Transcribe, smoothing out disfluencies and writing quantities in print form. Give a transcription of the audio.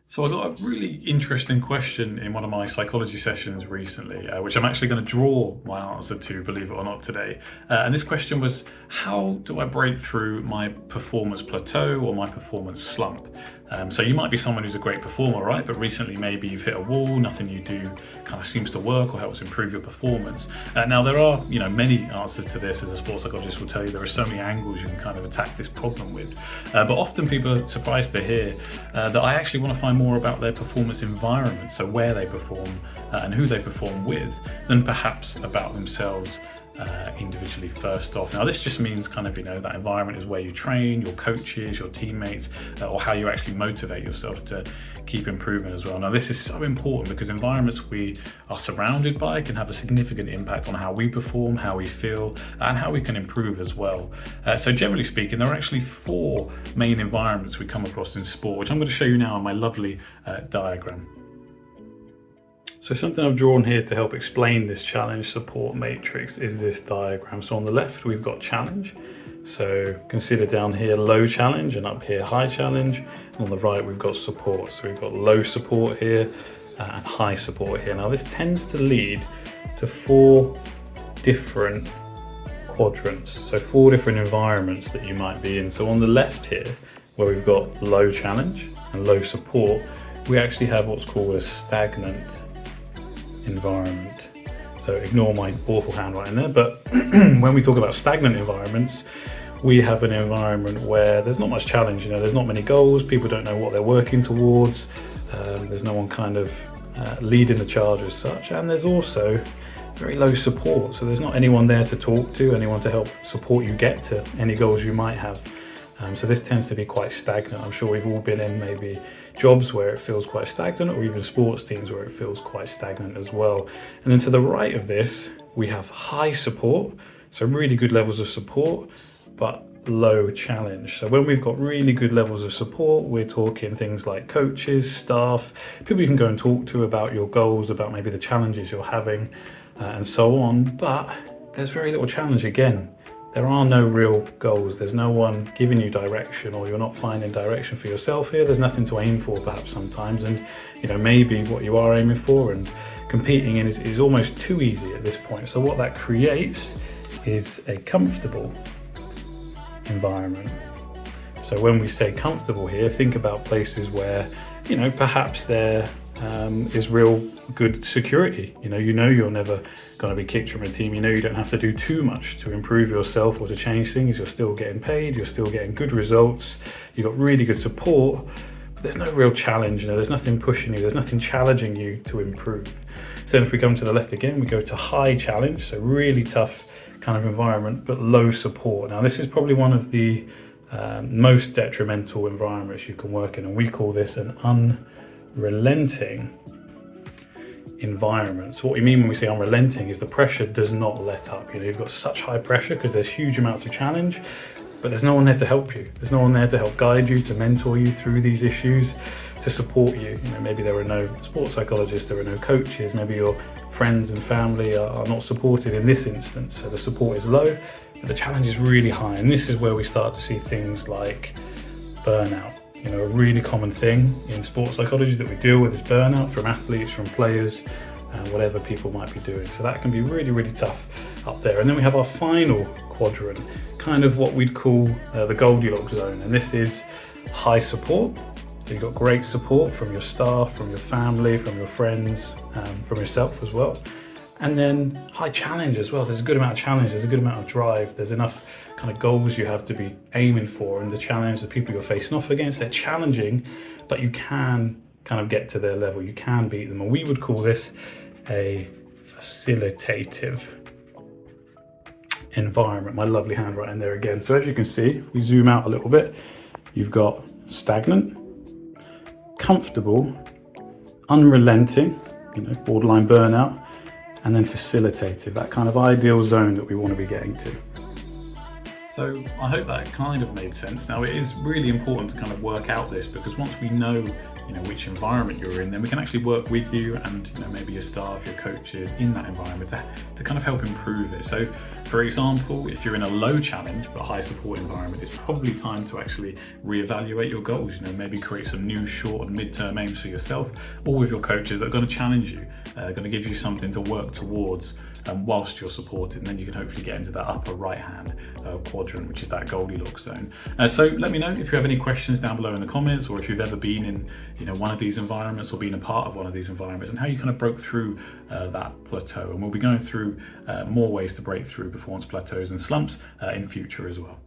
So I got a really interesting question in one of my psychology sessions recently, which I'm actually going to draw my answer to, believe it or not, today. And this question was, how do I break through my performance plateau or my performance slump? So you might be someone who's a great performer, right? But recently maybe you've hit a wall, nothing you do kind of seems to work or helps improve your performance. Now there are, many answers to this. As a sports psychologist will tell you, there are so many angles you can kind of attack this problem with. But often people are surprised to hear that I actually want to find more about their performance environment, so where they perform and who they perform with, than perhaps about themselves individually first off. Now this just means that environment is where you train, your coaches, your teammates, or how you actually motivate yourself to keep improving as well. Now this is so important because environments we are surrounded by can have a significant impact on how we perform, how we feel, and how we can improve as well. So generally speaking, there are actually 4 main environments we come across in sport, which I'm going to show you now on my lovely diagram. So something I've drawn here to help explain this challenge support matrix is this diagram. So on the left, we've got challenge. So consider down here low challenge and up here high challenge. And on the right, we've got support. So we've got low support here and high support here. Now this tends to lead to 4 different quadrants. So 4 different environments that you might be in. So on the left here, where we've got low challenge and low support, we actually have what's called a stagnant environment. So ignore my awful handwriting there, but when we talk about stagnant environments, we have an environment where there's not much challenge, there's not many goals, people don't know what they're working towards, there's no one kind of leading the charge as such, and there's also very low support, so there's not anyone there to talk to, anyone to help support you get to any goals you might have. So this tends to be quite stagnant. I'm sure we've all been in maybe jobs where it feels quite stagnant, or even sports teams where it feels quite stagnant as well. And then to the right of this, we have high support, so really good levels of support, but low challenge. So when we've got really good levels of support, we're talking things like coaches, staff, people you can go and talk to about your goals, about maybe the challenges you're having, and so on. But there's very little challenge again. There are no real goals. There's no one giving you direction, or you're not finding direction for yourself here. There's nothing to aim for perhaps sometimes, and maybe what you are aiming for and competing in is almost too easy at this point. So what that creates is a comfortable environment. So when we say comfortable here, think about places where perhaps there is real good security. You're never going to be kicked from a team. You don't have to do too much to improve yourself or to change things. You're still getting paid, you're still getting good results, you've got really good support, but there's no real challenge. There's nothing pushing you, there's nothing challenging you to improve. So then if we come to the left again, we go to high challenge, so really tough kind of environment, but low support. Now this is probably one of the most detrimental environments you can work in, and we call this an unrelenting environment. So what we mean when we say unrelenting is the pressure does not let up. You've got such high pressure because there's huge amounts of challenge, but there's no one there to help you. There's no one there to help guide you, to mentor you through these issues, to support you. Maybe there are no sports psychologists, there are no coaches, maybe your friends and family are not supportive in this instance. So the support is low, but the challenge is really high. And this is where we start to see things like burnout. A really common thing in sports psychology that we deal with is burnout from athletes, from players, whatever people might be doing. So that can be really, really tough up there. And then we have our final quadrant, kind of what we'd call the Goldilocks zone. And this is high support. So you've got great support from your staff, from your family, from your friends, from yourself as well. And then high challenge as well. There's a good amount of challenge, there's a good amount of drive, there's enough kind of goals you have to be aiming for, and the challenge, the people you're facing off against, they're challenging, but you can kind of get to their level, you can beat them. And we would call this a facilitative environment. My lovely handwriting there again. So as you can see, if we zoom out a little bit, you've got stagnant, comfortable, unrelenting, borderline burnout, and then facilitative, that kind of ideal zone that we want to be getting to. So I hope that kind of made sense. Now it is really important to kind of work out this, because once we know which environment you're in, then we can actually work with you and maybe your staff, your coaches in that environment to kind of help improve it. So for example, if you're in a low challenge but high support environment, it's probably time to actually reevaluate your goals. Maybe create some new short and mid-term aims for yourself or with your coaches that are going to challenge you, going to give you something to work towards whilst you're supported, and then you can hopefully get into that upper right hand quadrant, which is that Goldilocks zone. So let me know if you have any questions down below in the comments, or if you've ever been in one of these environments or been a part of one of these environments, and how you kind of broke through that plateau. And we'll be going through more ways to break through performance plateaus and slumps in future as well.